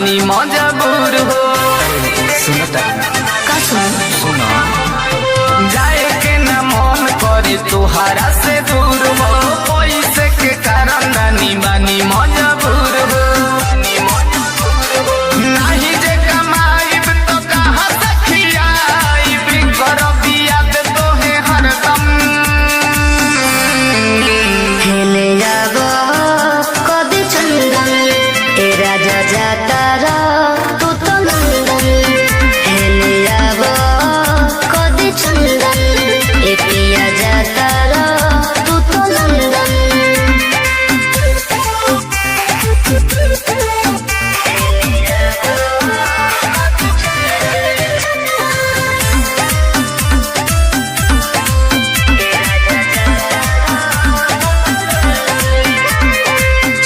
बानी मजबूर हो। सुनता का सुनो जाए के न मन करे तुहारा से दूर हो, पैसे के कारण रानी बानी मजबूर हो। नहीं जे कमाइब तो कहाँ से खियाइब, करब याद तोहे हरदम। खेले जाबो कदी चंदन ए राजा जाता रा तू तो लंदन। खेले जाबो कदी चंदन ए पिया जाता रा तू तो लंदन।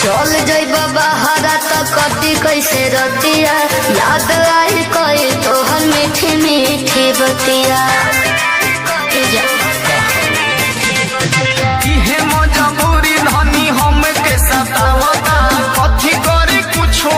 चल जइबा बहारा त कटी कैसे रतिया, याद आई कई तोहर मीठी मीठी बतिया। इहे मजबूरी धनी हम के सतावता, कथी करे कुछो